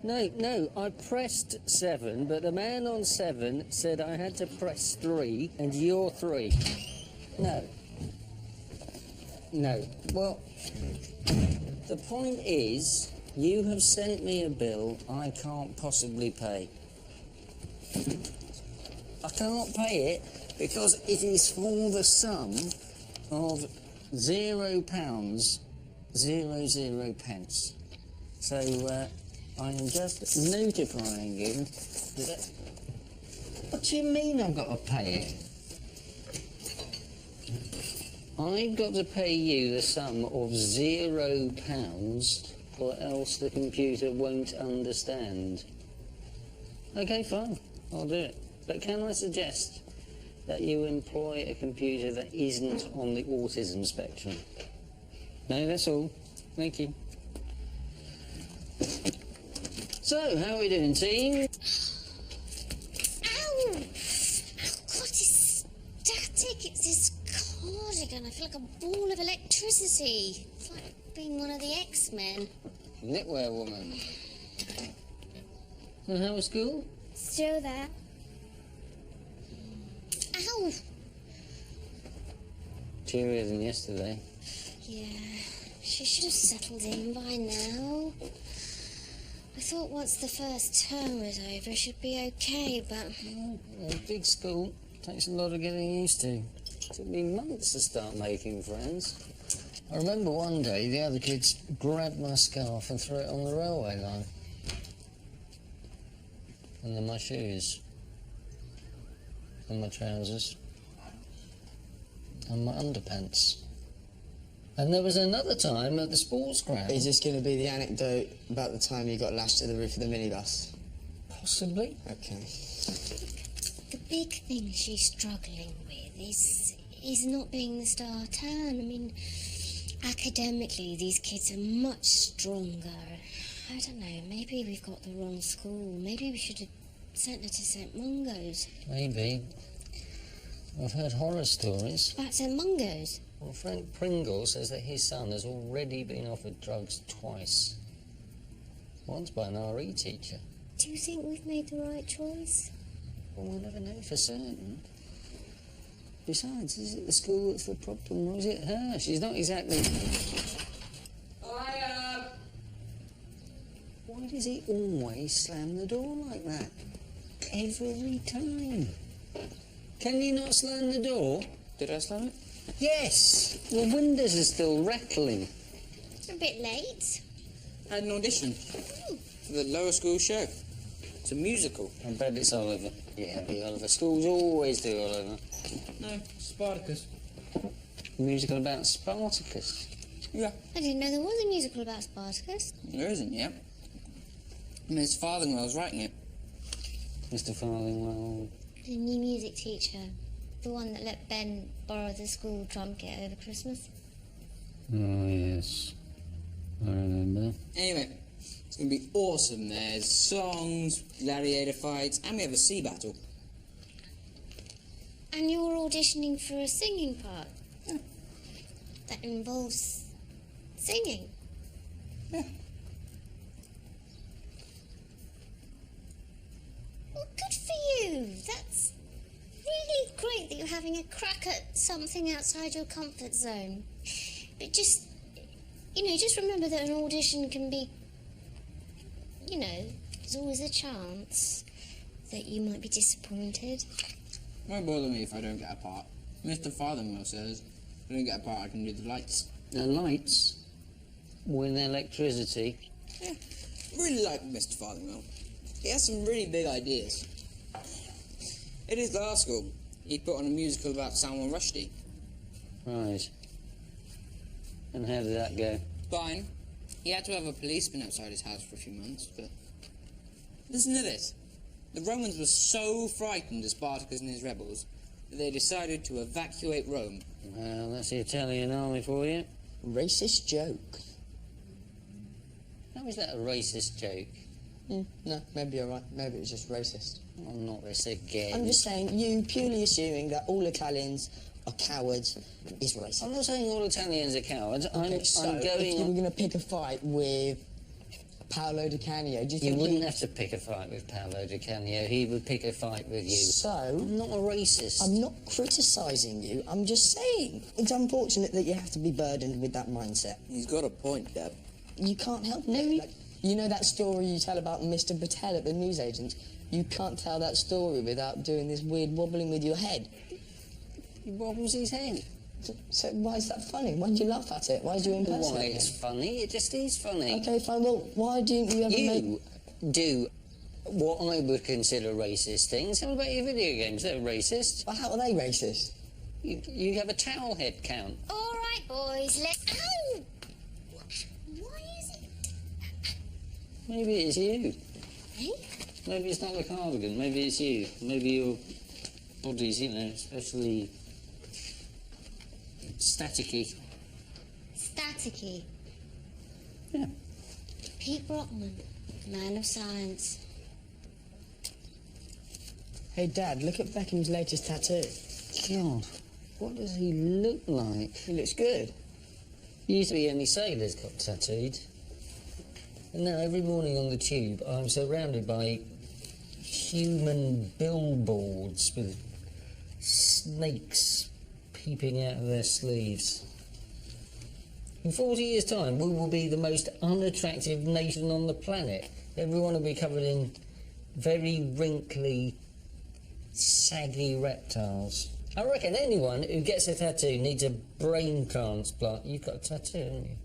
No, I pressed 7, but the man on 7 said I had to press 3, and you're 3. No. Well, the point is, you have sent me a bill I can't possibly pay. I can't pay it because it is for the sum of £0.00 pence. So, I am just notifying you that... What do you mean I've got to pay it? I've got to pay you the sum of £0, or else the computer won't understand. OK, fine, I'll do it. But can I suggest that you employ a computer that isn't on the autism spectrum? No, that's all. Thank you. So, how are we doing, team? Ow! God, it's static. It's this cardigan. I feel like a ball of electricity. It's like being one of the X-Men. Knitwear woman. And how was school? Still there. Ow! Cheerier than yesterday. Yeah, she should have settled in by now. I thought once the first term was over, it should be okay, but... A big school takes a lot of getting used to. It took me months to start making friends. I remember one day the other kids grabbed my scarf and threw it on the railway line. And then my shoes. And my trousers. And my underpants. And there was another time at the sports ground. Is this going to be the anecdote about the time you got lashed to the roof of the minibus? Possibly. Okay. The big thing she's struggling with is not being the star turn. I mean, academically, these kids are much stronger. I don't know, maybe we've got the wrong school. Maybe we should have sent her to St. Mungo's. Maybe. I've heard horror stories. About St. Mungo's? Well, Frank Pringle says that his son has already been offered drugs twice. Once by an RE teacher. Do you think we've made the right choice? Well, we'll never know for certain. Besides, is it the school that's the problem, or is it her? She's not exactly... Why does he always slam the door like that? Every time. Can you not slam the door? Did I slam it? Yes! The windows are still rattling. A bit late. I had an audition for the lower school show. It's a musical. I bet it's Oliver. Yeah, it'll be Oliver. Schools always do Oliver. No, Spartacus. A musical about Spartacus. Yeah. I didn't know there was a musical about Spartacus. There isn't yet. Miss Farthingwell's writing it. Mr. Farthingwell. The new music teacher. The one that let Ben borrow the school drum kit over Christmas. Oh, yes. I remember. Anyway, it's going to be awesome. There's songs, gladiator fights, and we have a sea battle. And you're auditioning for a singing part? Yeah. That involves singing? Yeah. Well, good for you. That's really great that you're having a crack at something outside your comfort zone. But just, just remember that an audition can be, there's always a chance that you might be disappointed. Won't bother me if I don't get a part. Mr. Farthingwell says if I don't get a part, I can do the lights. The lights? With electricity? Yeah, really like Mr. Farthingwell. He has some really big ideas. At his last school, he put on a musical about Salman Rushdie. Right. And how did that go? Fine. He had to have a policeman outside his house for a few months, but... Listen to this. The Romans were so frightened of Spartacus and his rebels that they decided to evacuate Rome. Well, that's the Italian army for you. Racist joke. How is that a racist joke? No, maybe you're right. Maybe it was just racist. Oh, not this again. I'm just saying, you purely assuming that all Italians are cowards is racist. I'm not saying all Italians are cowards. Okay, I'm so going if you were going to pick a fight with Paolo Di Canio. Do you You think wouldn't have to pick a fight with Paolo Di Canio. He would pick a fight with you. So? I'm not a racist. I'm not criticising you. I'm just saying. It's unfortunate that you have to be burdened with that mindset. He's got a point, Dad. You can't help it. Like, you know that story you tell about Mr. Patel at the newsagent? You can't tell that story without doing this weird wobbling with your head. He wobbles his head. So why is that funny? Why do you laugh at it? Why do you impersonate Why him? it's funny? It just is funny. Okay, fine. Well, why didn't you ever make... You do what I would consider racist things. How about your video games? They're racist. Well, how are they racist? You have a towel head count. All right, boys, let's... Ow! Why is it... Maybe it's you. Eh? Maybe it's not the cardigan. Maybe it's you. Maybe your body's, especially staticky. Staticky. Yeah. Pete Brockman, man of science. Hey, Dad, look at Beckham's latest tattoo. God, what does he look like? He looks good. Used to be only sailors got tattooed. And now every morning on the tube, I'm surrounded by human billboards with snakes peeping out of their sleeves. In 40 years' time, we will be the most unattractive nation on the planet. Everyone will be covered in very wrinkly, saggy reptiles. I reckon anyone who gets a tattoo needs a brain transplant. You've got a tattoo, haven't you?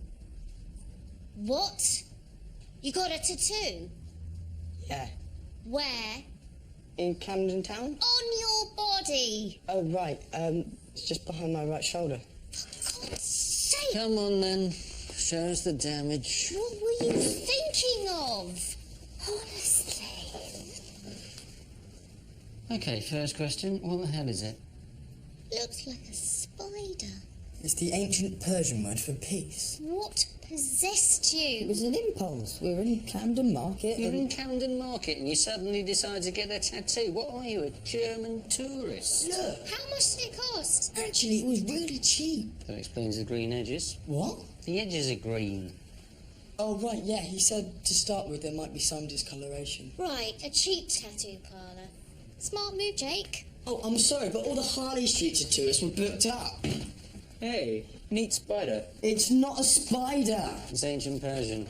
What? You got a tattoo? Yeah. Where? In Camden Town? On your body. Oh, right. It's just behind my right shoulder. For God's sake. Come on then, show us the damage. What were you thinking of? Honestly. Okay, first question, what the hell is it? Looks like a spider. It's the ancient Persian word for peace. What possessed It you? was an impulse. We were in Camden Market You're in and... Camden Market and you suddenly decide to get a tattoo. What are you, a German tourist? Look, How much did it cost? actually, it was really cheap. That explains the green edges. What? The edges are green. Oh, right, yeah. He said to start with there might be some discoloration. Right, a cheap tattoo parlour. Smart move, Jake. Oh, I'm sorry, but all the Harley Street tattooists were booked up. Hey, neat spider. It's not a spider. It's ancient Persian.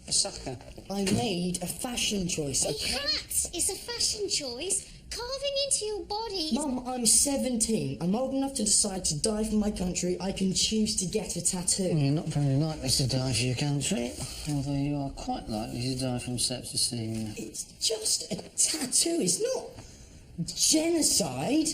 A sucker. I made a fashion choice, A okay? hat is a fashion choice. Carving into your body. Mum, I'm 17. I'm old enough to decide to die for my country. I can choose to get a tattoo. You're not very likely to die for your country, although you are quite likely to die from septicemia. It's just a tattoo. It's not genocide.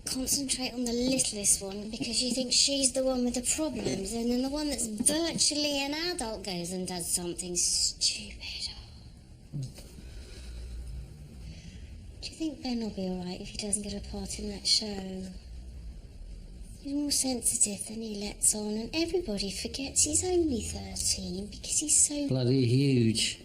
Concentrate on the littlest one because you think she's the one with the problems, and then the one that's virtually an adult goes and does something stupid. Do you think Ben will be alright if he doesn't get a part in that show? He's more sensitive than he lets on, and everybody forgets he's only 13 because he's so... Bloody huge.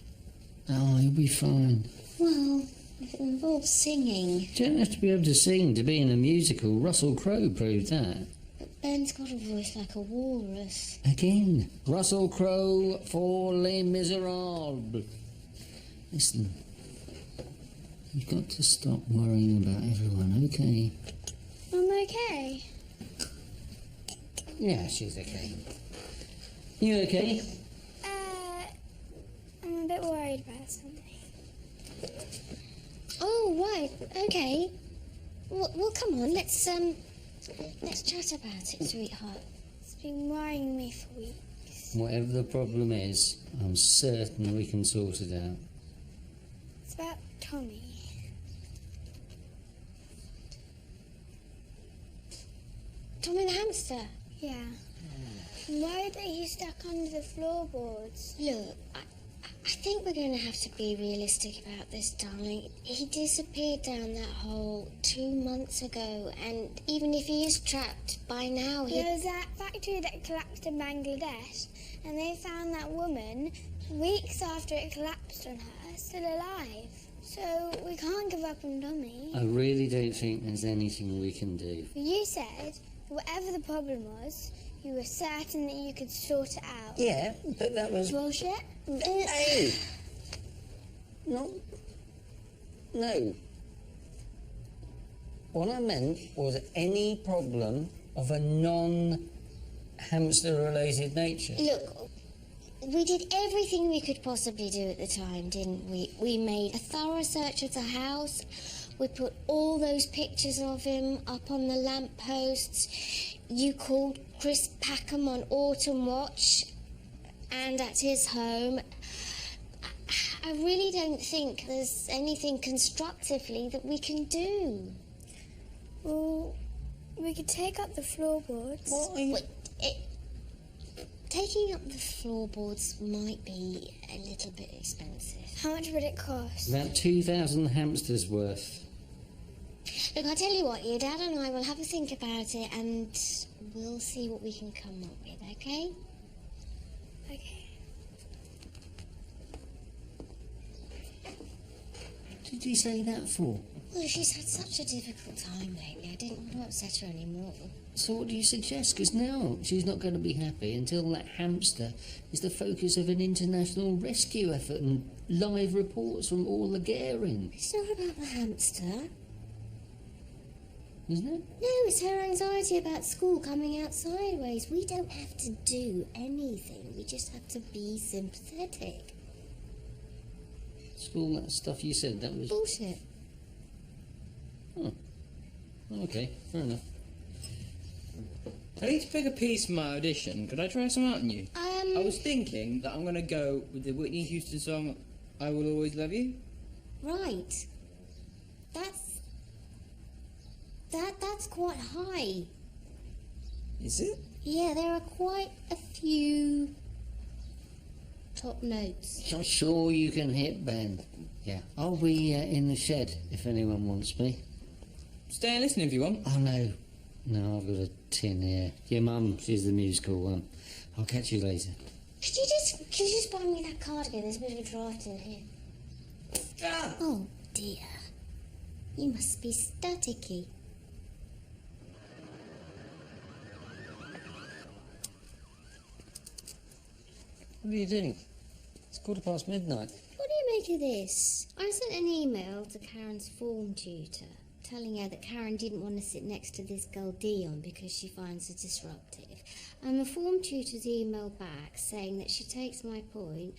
Oh, he'll be fine. Well, if it involves singing. You don't have to be able to sing to be in a musical. Russell Crowe proved that. But Ben's got a voice like a walrus. Again, Russell Crowe for Les Miserables. Listen, you've got to stop worrying about everyone, okay? I'm okay. Yeah, she's okay. You okay? I'm a bit worried about something. Oh, right, okay. Well, come on, let's chat about it, sweetheart. It's been worrying me for weeks. Whatever the problem is, I'm certain we can sort it out. It's about Tommy. Tommy the hamster? Yeah. I'm worried that he's stuck under the floorboards. Look, I think we're going to have to be realistic about this, darling. He disappeared down that hole 2 months ago, and even if he is trapped, by now he... There was that factory that collapsed in Bangladesh, and they found that woman weeks after it collapsed on her, still alive. So we can't give up on Dummy. I really don't think there's anything we can do. You said whatever the problem was, you were certain that you could sort it out. Yeah, but that was... Bullshit? No. No. What I meant was any problem of a non-hamster-related nature. Look, we did everything we could possibly do at the time, didn't we? We made a thorough search of the house. We put all those pictures of him up on the lampposts. You called Chris Packham on Autumn Watch and at his home. I really don't think there's anything constructively that we can do. Well, we could take up the floorboards. What are you... Taking up the floorboards might be a little bit expensive. How much would it cost? About 2,000 hamsters worth. Look, I'll tell you what, your dad and I will have a think about it and we'll see what we can come up with, okay? Okay. What did you say that for? Well, she's had such a difficult time lately. I didn't want to upset her anymore. So what do you suggest? Because now she's not going to be happy until that hamster is the focus of an international rescue effort and live reports from all the Garing. It's not about the hamster. Isn't it? No, it's her anxiety about school coming out sideways. We don't have to do anything. We just have to be sympathetic. So all that stuff you said, that was... Bullshit. Oh. Okay, fair enough. I need to pick a piece for my audition. Could I try some out on you? I was thinking that I'm going to go with the Whitney Houston song, I Will Always Love You. Right. That's quite high. Is it? Yeah, there are quite a few top notes. I'm sure you can hit Ben. Yeah. I'll be in the shed if anyone wants me. Stay and listen if you want. Oh, no. No, I've got a tin here. Your mum, she's the musical one. I'll catch you later. Could you just buy me that cardigan? There's a bit of a draft in here. Ah! Oh, dear. You must be staticky. What are you doing? It's midnight. What do you make of this? I sent an email to Karen's form tutor telling her that Karen didn't want to sit next to this girl Dion because she finds her disruptive. And the form tutor's emailed back saying that she takes my point,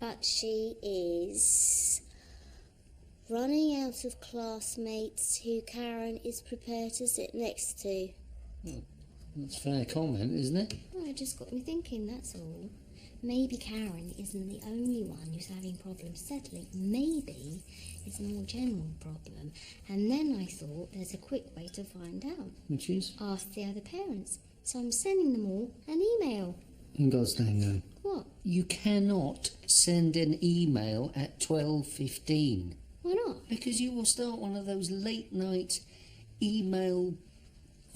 but she is running out of classmates who Karen is prepared to sit next to. That's a fair comment, isn't it? Well, it just got me thinking, that's all. Maybe Karen isn't the only one who's having problems settling. Maybe it's a more general problem. And then I thought there's a quick way to find out. Which is? Ask the other parents. So I'm sending them all an email. In God's name, no. What? You cannot send an email at 12:15. Why not? Because you will start one of those late-night email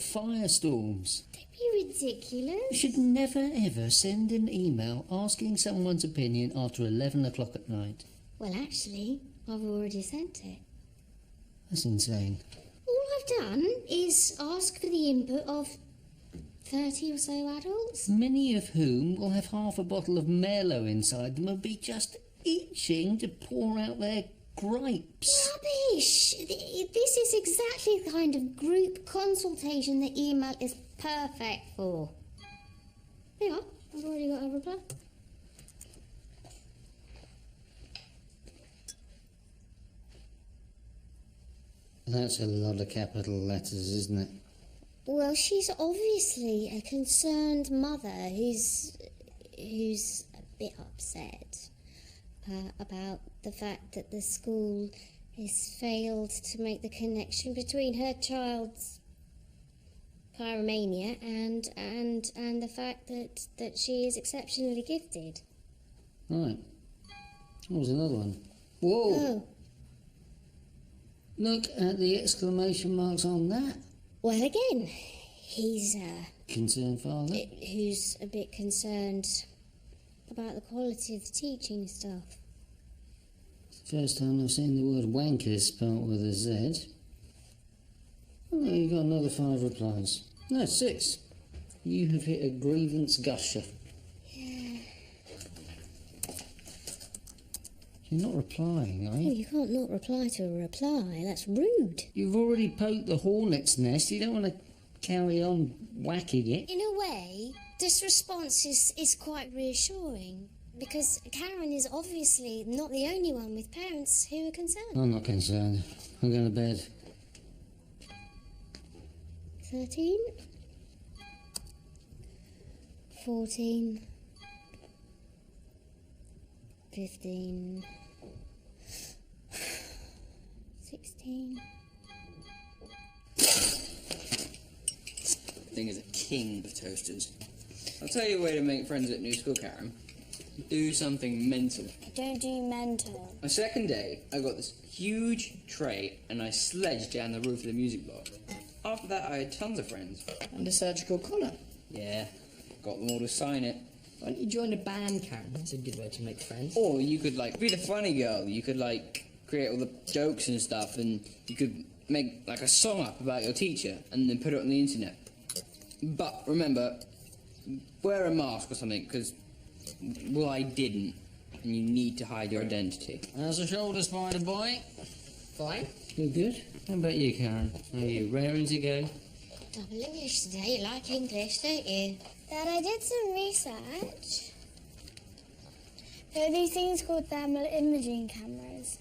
firestorms. Don't be ridiculous. You should never, ever send an email asking someone's opinion after 11 o'clock at night. Well, actually, I've already sent it. That's insane. All I've done is ask for the input of 30 or so adults. Many of whom will have half a bottle of Merlot inside them and be just itching to pour out their gripes. Rubbish! This is exactly the kind of group consultation that email is perfect for. There you are. I've already got a reply. That's a lot of capital letters, isn't it? Well, she's obviously a concerned mother who's a bit upset about the fact that the school has failed to make the connection between her child's pyromania and the fact that she is exceptionally gifted. Right. What was another one? Whoa! Oh, Look at the exclamation marks on that. well, again, he's Concerned father. who's a bit concerned about the quality of the teaching and stuff. First time I've seen the word wanker spelt with a Z. Oh, you got another 5 replies. No, 6. You have hit a grievance gusher. Yeah. You're not replying, are Oh, you? you can't not reply to a reply. That's rude. You've already poked the hornet's nest. You don't want to carry on whacking it. In a way, this response is quite reassuring. Because Karen is obviously not the only one with parents who are concerned. I'm not concerned. I'm going to bed. 13, 14, 15, 16. Thing is a king of toasters. I'll tell you a way to make friends at new school, Karen. Do something mental. Don't do mental. My second day, I got this huge tray and I sledged down the roof of the music box. After that, I had tons of friends. And a surgical collar. Yeah, got them all to sign it. Why don't you join a band, Karen? That's a good way to make friends. Or you could, be the funny girl. You could, create all the jokes and stuff, and you could make, a song up about your teacher and then put it on the internet. But remember, wear a mask or something, because, well, I didn't. And you need to hide your identity. How's the shoulder, spider boy? Fine. You good? How about you, Karen? Are you raring to go? Double English today. You like English, don't you? Dad, I did some research. There are these things called thermal imaging cameras.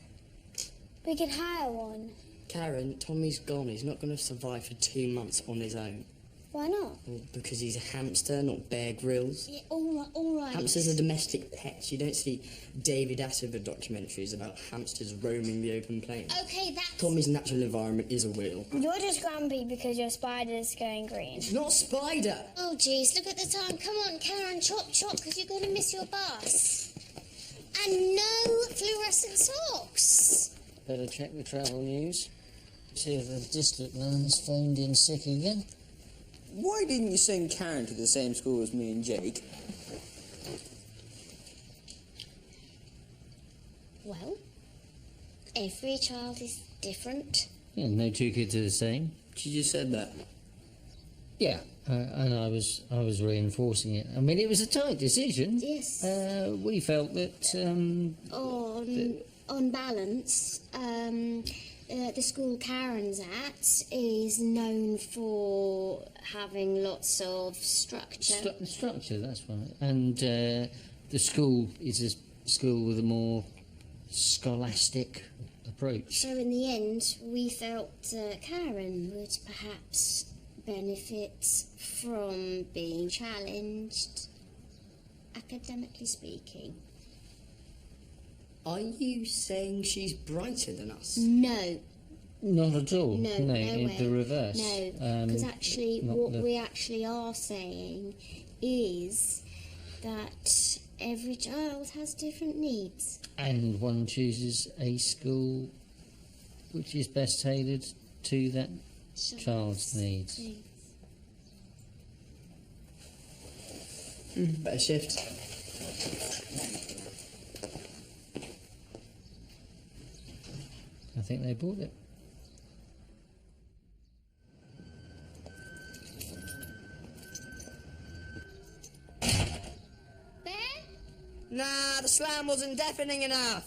We could hire one. Karen, Tommy's gone. He's not going to survive for 2 months on his own. Why not? Well, because he's a hamster, not Bear Grylls. Yeah, all right. Hamsters are domestic pets. You don't see David Attenborough documentaries about hamsters roaming the open plain. Okay, that's... Tommy's natural environment is a wheel. You're just grumpy because your spider's going green. It's not a spider. Oh, jeez, look at the time. Come on, Karen, chop, because you're going to miss your bus. And no fluorescent socks. Better check the travel news. See if the district man's phoned in sick again. Why didn't you send Karen to the same school as me and Jake? Well, every child is different. Yeah, no 2 kids are the same. She just said that. Yeah, and I was reinforcing it. I mean, it was a tight decision. Yes. We felt that On balance, the school Karen's at is known for having lots of structure. Structure, that's right. And the school is a school with a more scholastic approach. So in the end, we felt Karen would perhaps benefit from being challenged, academically speaking. Are you saying she's brighter than us? No, Not at all. no way. The reverse. No, because actually, we actually are saying is that every child has different needs. And one chooses a school which is best tailored to that child's needs. Better shift. I think they bought it. Bear? Nah, the slam wasn't deafening enough.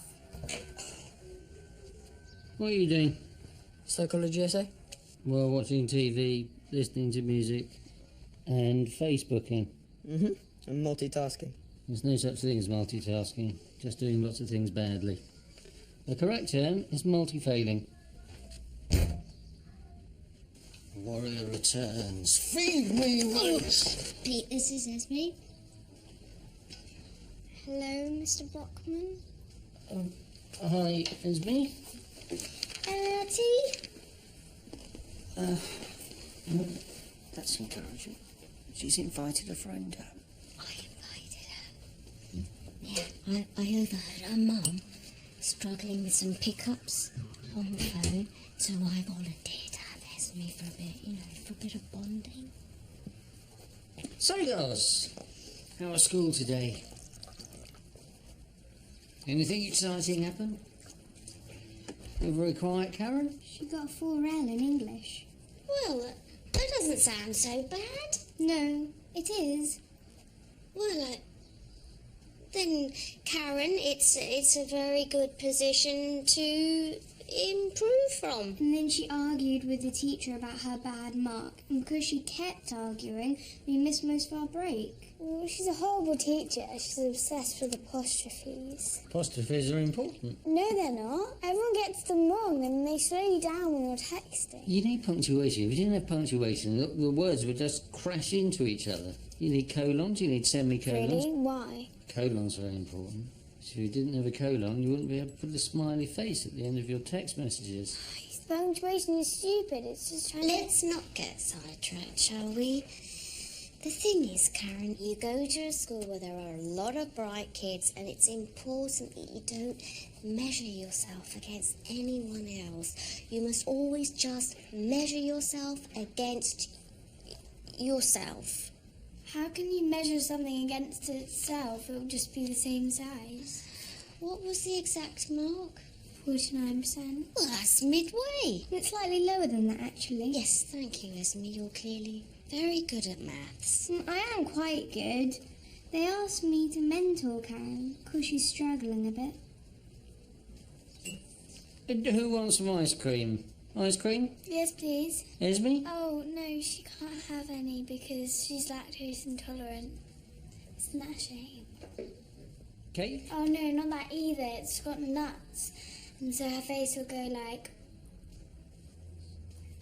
What are you doing? Psychology essay? Well, watching TV, listening to music, and Facebooking. Mm-hmm. And multitasking. There's no such thing as multitasking, just doing lots of things badly. The correct term is multi-failing. Warrior returns. Feed me, Rose! Pete, this is Esme. Hello, Mr. Brockman. Hi, Esme. Tea? That's encouraging. She's invited a friend up. I invited her. Yeah, I overheard her mum struggling with some pickups on the phone, so I volunteered to have Esme for a bit, for a bit of bonding. So, guys, how was school today? Anything exciting happen? You're very quiet, Karen. She got a 4L in English. Well, that doesn't sound so bad. No, it is. Well, then, Karen, it's a very good position to improve from. And then she argued with the teacher about her bad mark. And because she kept arguing, we missed most of our break. Well, she's a horrible teacher. She's obsessed with apostrophes. Apostrophes are important. No, they're not. Everyone gets them wrong and they slow you down when you're texting. You need punctuation. If you didn't have punctuation, the words would just crash into each other. You need colons, you need semicolons. Really? Why? Colons are very important. So if you didn't have a colon, you wouldn't be able to put a smiley face at the end of your text messages. Punctuation is stupid. It's just trying Let's not get sidetracked, shall we? The thing is, Karen, you go to a school where there are a lot of bright kids, and it's important that you don't measure yourself against anyone else. You must always just measure yourself against yourself. How can you measure something against itself? It will just be the same size. What was the exact mark? 49%. Well, that's midway. It's slightly lower than that, actually. Yes, thank you, Esme. You're clearly very good at maths. I am quite good. They asked me to mentor Karen because she's struggling a bit. Who wants some ice cream? Ice cream? Yes, please. Esme? Oh, no, she can't have any because she's lactose intolerant. Isn't that a shame? Cake? Oh, no, not that either. It's got nuts. And so her face will go like...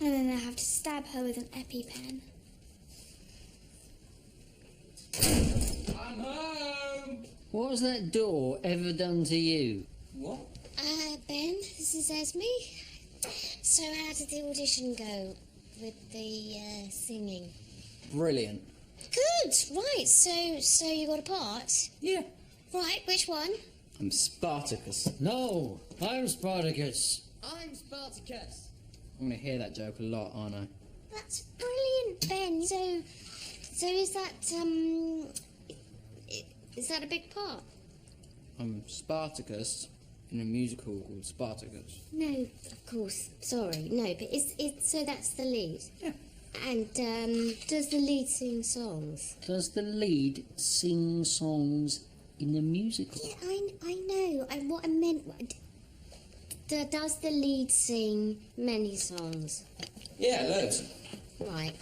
And then they'll have to stab her with an EpiPen. I'm home! What has that door ever done to you? What? Ben, this is Esme. So how did the audition go with the singing? Brilliant. Good, right, so you got a part? Yeah. Right, which one? I'm Spartacus. No, I'm Spartacus. I'm Spartacus. I'm going to hear that joke a lot, aren't I? That's brilliant, Ben. So is that a big part? I'm Spartacus in a musical called Spartacus. No, of course. Sorry, no, but it's so that's the lead. Yeah. And does the lead sing songs? Does the lead sing songs in a musical? Yeah, I know. What I meant. Does the lead sing many songs? Yeah, loads. Right.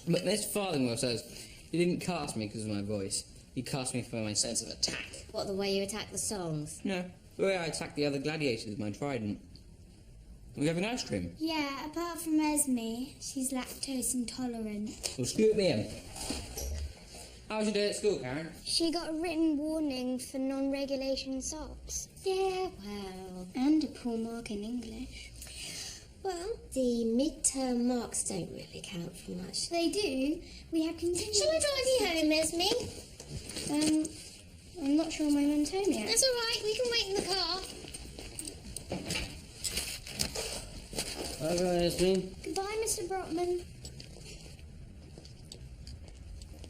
But this father-in-law says he didn't cast me because of my voice. He cast me for my sense of attack. What, the way you attack the songs? No, the way I attacked the other gladiators with my trident. Are we having ice cream? Yeah, apart from Esme, she's lactose intolerant. Well, scoot me in. How's your day at school, Karen? She got a written warning for non-regulation socks. Yeah, well... And a poor mark in English. Well, the midterm marks don't really count for much. They do. We have continued... Shall I drive you home, Esme? I'm not sure my mum told me. That's all right. We can wait in the car. Bye-bye, Esme. Goodbye, Mr. Brotman.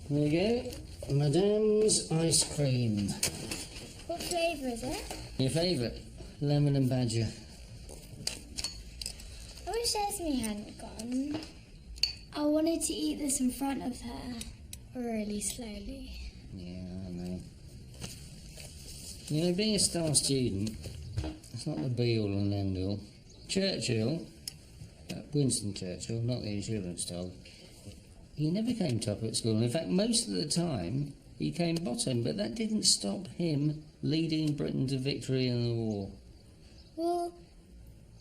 There you go. Madame's ice cream. What flavour is it? Your favourite? Lemon and badger. I wish Esme hadn't gone. I wanted to eat this in front of her, really slowly. Yeah, I know. You know, being a star student, it's not the be-all and end-all. Churchill, Winston Churchill, not the insurance dog, he never came top at school. In fact, most of the time, he came bottom, but that didn't stop him leading Britain to victory in the war. Well,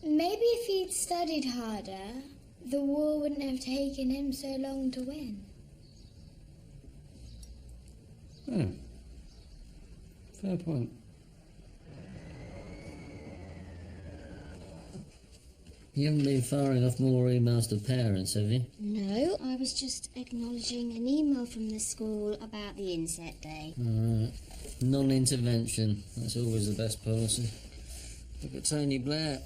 maybe if he'd studied harder, the war wouldn't have taken him so long to win. Oh. Fair point. You haven't been firing off more emails to parents, have you? No, I was just acknowledging an email from the school about the inset day. Alright. Non-intervention. That's always the best policy. Look at Tony Blair.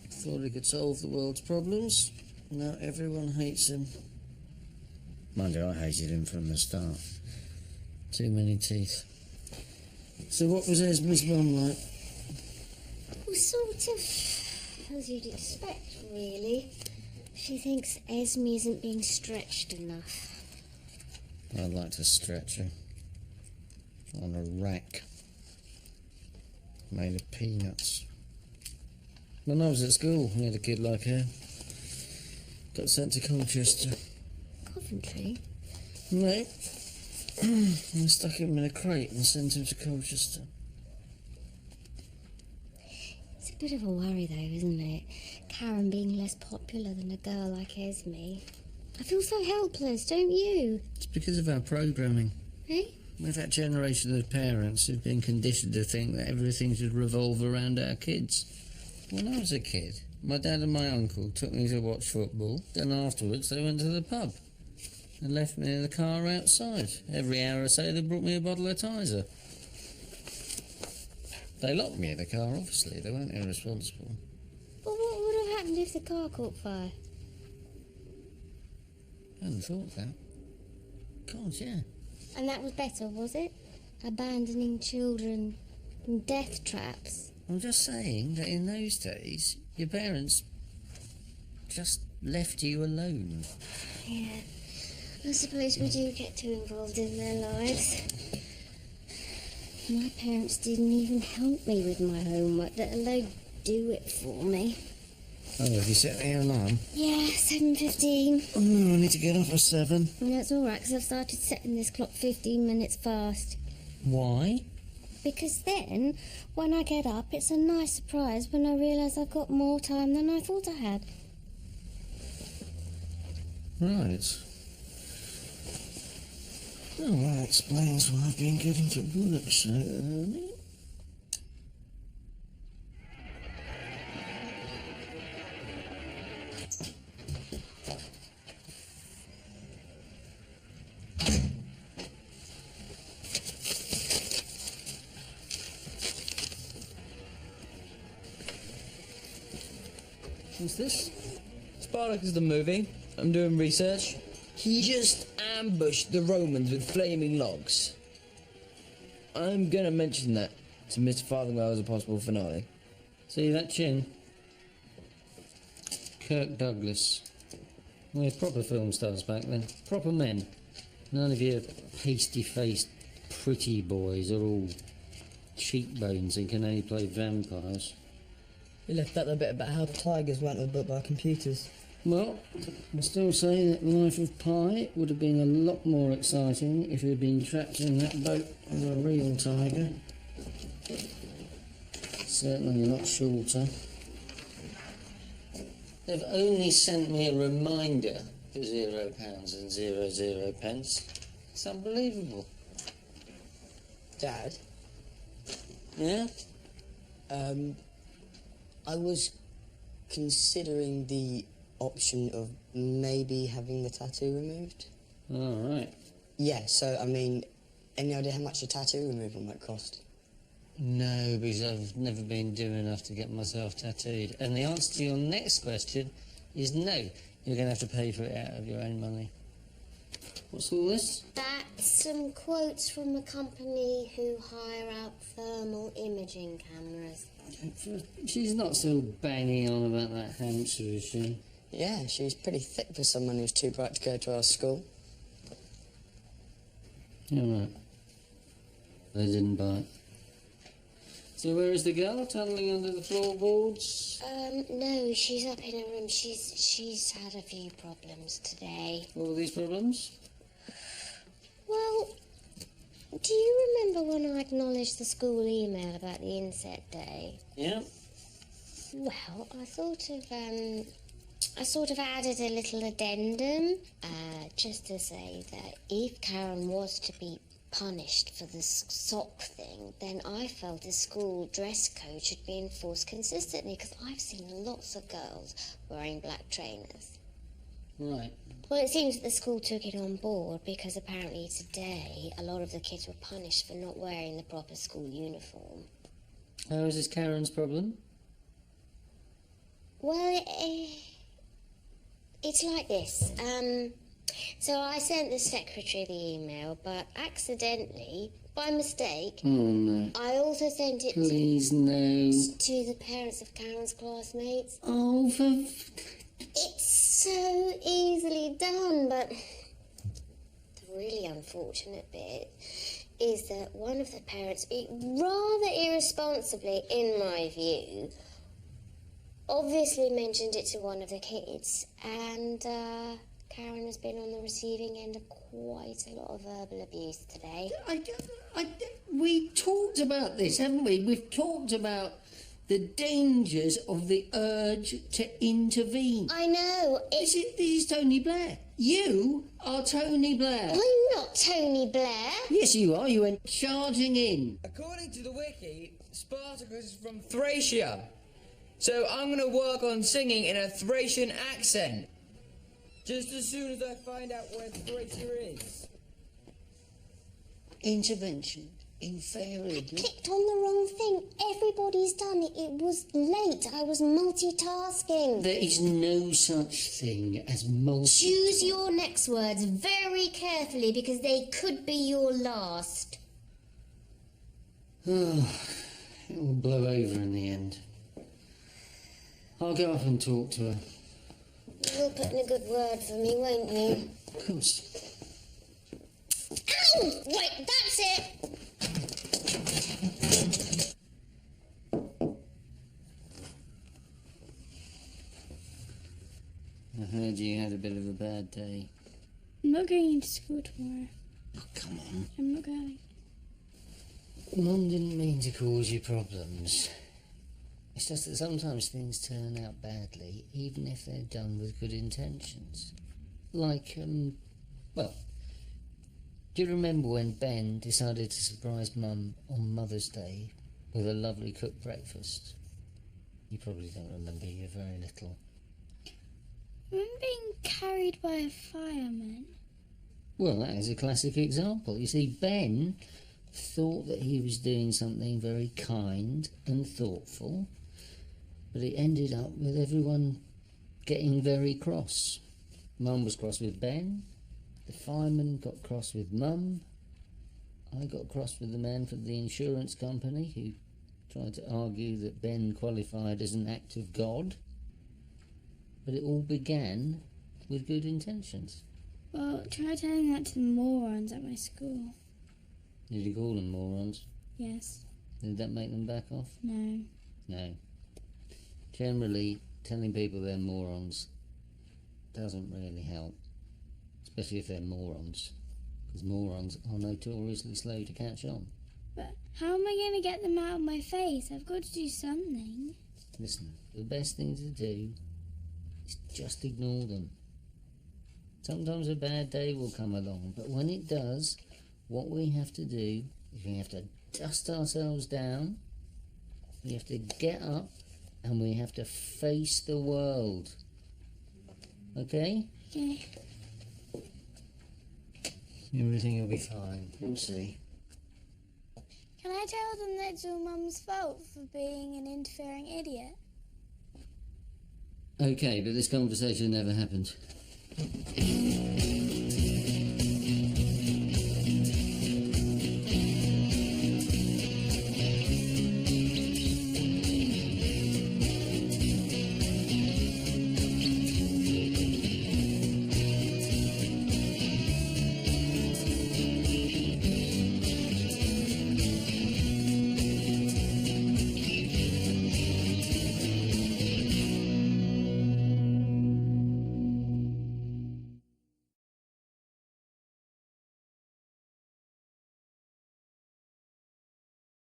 Thought he could solve the world's problems. Now everyone hates him. Mind you, I hated him from the start. Too many teeth. So what was Esme's mum like? Well, sort of as you'd expect, really. She thinks Esme isn't being stretched enough. I'd like to stretch her. On a rack. Made of peanuts. When I was at school, we had a kid like her. Got sent to Colchester. Coventry? No. I stuck him in a crate and sent him to Colchester. It's a bit of a worry, though, isn't it? Karen being less popular than a girl like Esme. I feel so helpless, don't you? It's because of our programming. Eh? We're that generation of parents who've been conditioned to think that everything should revolve around our kids. When I was a kid, my dad and my uncle took me to watch football, then afterwards they went to the pub and left me in the car outside. Every hour or so they brought me a bottle of Tizer. They locked me in the car, obviously. They weren't irresponsible. But what would have happened if the car caught fire? I hadn't thought that. God, yeah. And that was better, was it? Abandoning children in death traps. I'm just saying that in those days, your parents just left you alone. Yeah. I suppose we do get too involved in their lives. My parents didn't even help me with my homework, let alone do it for me. Oh, have you set the alarm? Yeah, 7:15. Oh no, I need to get up at 7. And that's all right, because I've started setting this clock 15 minutes fast. Why? Because then, when I get up, it's a nice surprise when I realise I've got more time than I thought I had. Right. Oh, that explains why I've been getting to work so early. What's this? Spartacus the movie. I'm doing research. He just ambushed the Romans with flaming logs. I'm gonna mention that to Mr. Farthingwell as a possible finale. See that chin? Kirk Douglas. We're proper film stars back then. Proper men. None of your pasty-faced pretty boys are all cheekbones and can only play vampires. You left out the bit about how tigers weren't built by computers. Well, I still say that Life of Pi would have been a lot more exciting if he had been trapped in that boat with a real tiger. Certainly a lot shorter. They've only sent me a reminder for £0 and 00 pence. It's unbelievable. Dad? Yeah? I was considering the option of maybe having the tattoo removed. All right. Yeah, so, I mean, any idea how much a tattoo removal might cost? No, because I've never been doing enough to get myself tattooed. And the answer to your next question is no. You're going to have to pay for it out of your own money. What's all this? That's some quotes from a company who hire out thermal imaging cameras. She's not still banging on about that hamster, is she? Yeah, she's pretty thick for someone who's too bright to go to our school. All right. They didn't buy it. So where is the girl? Tunneling under the floorboards? No, she's up in her room. She's had a few problems today. What were these problems? Well, do you remember when I acknowledged the school email about the insect day? Yeah. Well, I sort of added a little addendum, just to say that if Karen was to be punished for the sock thing, then I felt the school dress code should be enforced consistently, because I've seen lots of girls wearing black trainers. Right. Well, it seems that the school took it on board, because apparently today a lot of the kids were punished for not wearing the proper school uniform. How is this Karen's problem? Well, it's like this. So I sent the secretary the email, but accidentally, by mistake. Oh no. I also sent it Please no. to the parents of Karen's classmates. Oh, for... It's so easily done, but the really unfortunate bit is that one of the parents, rather irresponsibly in my view, obviously mentioned it to one of the kids, and Karen has been on the receiving end of quite a lot of verbal abuse today. We talked about this, haven't we? We've talked about the dangers of the urge to intervene. I know. This is Tony Blair. You are Tony Blair. I'm not Tony Blair. Yes, you are. You went charging in. According to the wiki, Spartacus is from Thracia. So I'm going to work on singing in a Thracian accent. Just as soon as I find out where Thracia is. Intervention. Invariably. Clicked on the wrong thing. Everybody's done it. It was late. I was multitasking. There is no such thing as multi... Choose your next words very carefully because they could be your last. Oh, it will blow over in the end. I'll go up and talk to her. You'll put in a good word for me, won't you? Of course. Ow! Right, that's it. I heard you had a bit of a bad day. I'm not going into school tomorrow. Oh, come on. I'm not going. Mum didn't mean to cause you problems. It's just that sometimes things turn out badly, even if they're done with good intentions. Like, well, do you remember when Ben decided to surprise Mum on Mother's Day with a lovely cooked breakfast? You probably don't remember, you're very little. I'm being carried by a fireman. Well, that is a classic example. You see, Ben thought that he was doing something very kind and thoughtful, but it ended up with everyone getting very cross. Mum was cross with Ben, the fireman got cross with Mum, I got cross with the man from the insurance company who tried to argue that Ben qualified as an act of God. But it all began with good intentions. Well, try telling that to the morons at my school. Did you call them morons? Yes. Did that make them back off? No. No. Generally, telling people they're morons doesn't really help. Especially if they're morons. Because morons are notoriously slow to catch on. But how am I going to get them out of my face? I've got to do something. Listen, the best thing to do is just ignore them. Sometimes a bad day will come along, but when it does, what we have to do is we have to dust ourselves down, we have to get up, and we have to face the world. Okay? Okay. Everything will be fine. You'll see. Can I tell them that it's all Mum's fault for being an interfering idiot? Okay, but this conversation never happened.